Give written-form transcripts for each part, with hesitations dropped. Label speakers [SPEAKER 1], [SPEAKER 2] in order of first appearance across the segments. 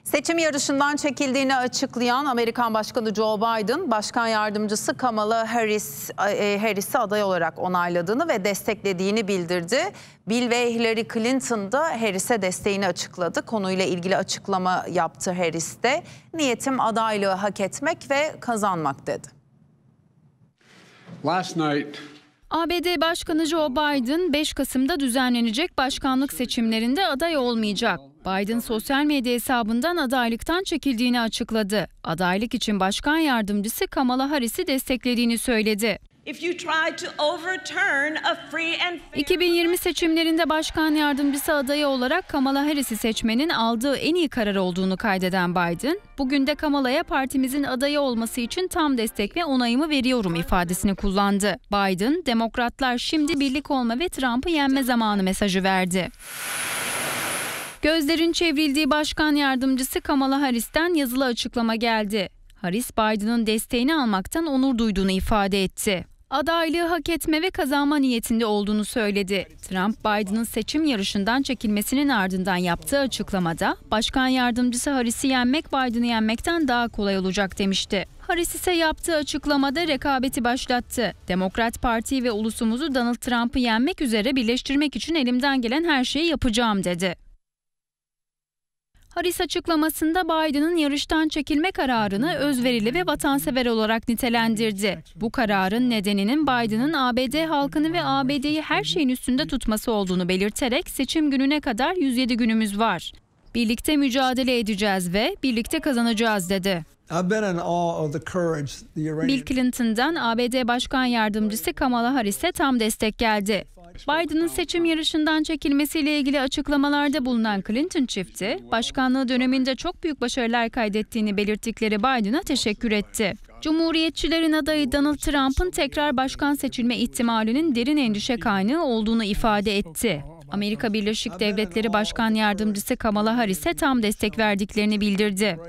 [SPEAKER 1] Seçim yarışından çekildiğini açıklayan Amerikan Başkanı Joe Biden, Başkan Yardımcısı Kamala Harris'i aday olarak onayladığını ve desteklediğini bildirdi. Bill ve Hillary Clinton da Harris'e desteğini açıkladı. Konuyla ilgili açıklama yaptı Harris de. "Niyetim adaylığı hak etmek ve kazanmak" dedi.
[SPEAKER 2] ABD Başkanı Joe Biden 5 Kasım'da düzenlenecek başkanlık seçimlerinde aday olmayacak. Biden sosyal medya hesabından adaylıktan çekildiğini açıkladı. Adaylık için başkan yardımcısı Kamala Harris'i desteklediğini söyledi. 2020 seçimlerinde başkan yardımcısı adayı olarak Kamala Harris'i seçmenin aldığı en iyi karar olduğunu kaydeden Biden, "Bugün de Kamala'ya partimizin adayı olması için tam destek ve onayımı veriyorum" ifadesini kullandı. Biden, "Demokratlar şimdi birlik olma ve Trump'ı yenme zamanı" mesajı verdi. Gözlerin çevrildiği başkan yardımcısı Kamala Harris'ten yazılı açıklama geldi. Harris, Biden'ın desteğini almaktan onur duyduğunu ifade etti. Adaylığı hak etme ve kazanma niyetinde olduğunu söyledi. Trump, Biden'ın seçim yarışından çekilmesinin ardından yaptığı açıklamada, "Başkan yardımcısı Harris'i yenmek Biden'ı yenmekten daha kolay olacak" demişti. Harris ise yaptığı açıklamada rekabeti başlattı. "Demokrat Parti ve ulusumuzu Donald Trump'ı yenmek üzere birleştirmek için elimden gelen her şeyi yapacağım" dedi. Harris açıklamasında Biden'ın yarıştan çekilme kararını özverili ve vatansever olarak nitelendirdi. Bu kararın nedeninin Biden'ın ABD halkını ve ABD'yi her şeyin üstünde tutması olduğunu belirterek seçim gününe kadar 107 günümüz var. "Birlikte mücadele edeceğiz ve birlikte kazanacağız" dedi. Bill Clinton'dan ABD Başkan Yardımcısı Kamala Harris'e tam destek geldi. Biden'ın seçim yarışından çekilmesiyle ilgili açıklamalarda bulunan Clinton çifti, başkanlığı döneminde çok büyük başarılar kaydettiğini belirttikleri Biden'a teşekkür etti. Cumhuriyetçilerin adayı Donald Trump'ın tekrar başkan seçilme ihtimalinin derin endişe kaynağı olduğunu ifade etti. Amerika Birleşik Devletleri Başkan Yardımcısı Kamala Harris'e tam destek verdiklerini bildirdi.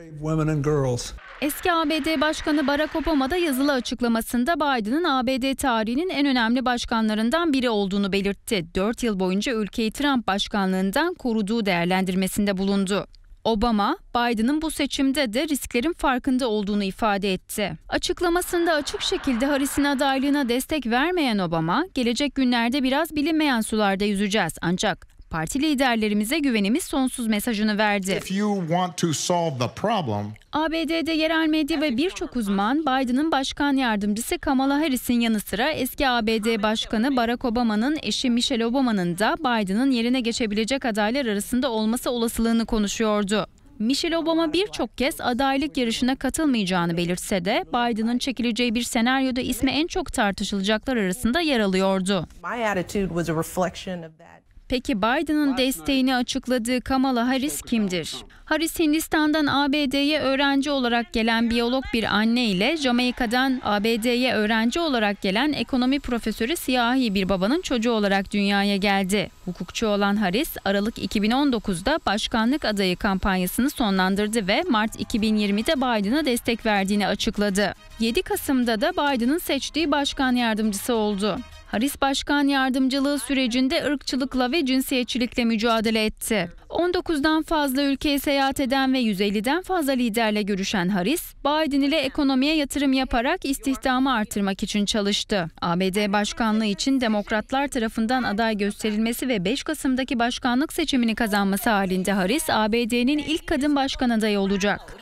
[SPEAKER 2] Eski ABD Başkanı Barack Obama da yazılı açıklamasında Biden'ın ABD tarihinin en önemli başkanlarından biri olduğunu belirtti. 4 yıl boyunca ülkeyi Trump başkanlığından koruduğu değerlendirmesinde bulundu. Obama, Biden'ın bu seçimde de risklerin farkında olduğunu ifade etti. Açıklamasında açık şekilde Harris'in adaylığına destek vermeyen Obama, "Gelecek günlerde biraz bilinmeyen sularda yüzeceğiz ancak parti liderlerimize güvenimiz sonsuz" mesajını verdi. ABD'de yerel medya ve birçok uzman, Biden'ın başkan yardımcısı Kamala Harris'in yanı sıra eski ABD Başkanı Barack Obama'nın eşi Michelle Obama'nın da Biden'ın yerine geçebilecek adaylar arasında olması olasılığını konuşuyordu. Michelle Obama birçok kez adaylık yarışına katılmayacağını belirtse de Biden'ın çekileceği bir senaryoda ismi en çok tartışılacaklar arasında yer alıyordu. Peki Biden'ın desteğini açıkladığı Kamala Harris kimdir? Harris, Hindistan'dan ABD'ye öğrenci olarak gelen biyolog bir anne ile Jamaika'dan ABD'ye öğrenci olarak gelen ekonomi profesörü siyahi bir babanın çocuğu olarak dünyaya geldi. Hukukçu olan Harris, Aralık 2019'da başkanlık adayı kampanyasını sonlandırdı ve Mart 2020'de Biden'a destek verdiğini açıkladı. 7 Kasım'da da Biden'ın seçtiği başkan yardımcısı oldu. Harris başkan yardımcılığı sürecinde ırkçılıkla ve cinsiyetçilikle mücadele etti. 19'dan fazla ülkeye seyahat eden ve 150'den fazla liderle görüşen Harris, Biden ile ekonomiye yatırım yaparak istihdamı artırmak için çalıştı. ABD başkanlığı için Demokratlar tarafından aday gösterilmesi ve 5 Kasım'daki başkanlık seçimini kazanması halinde Harris, ABD'nin ilk kadın başkan adayı olacak.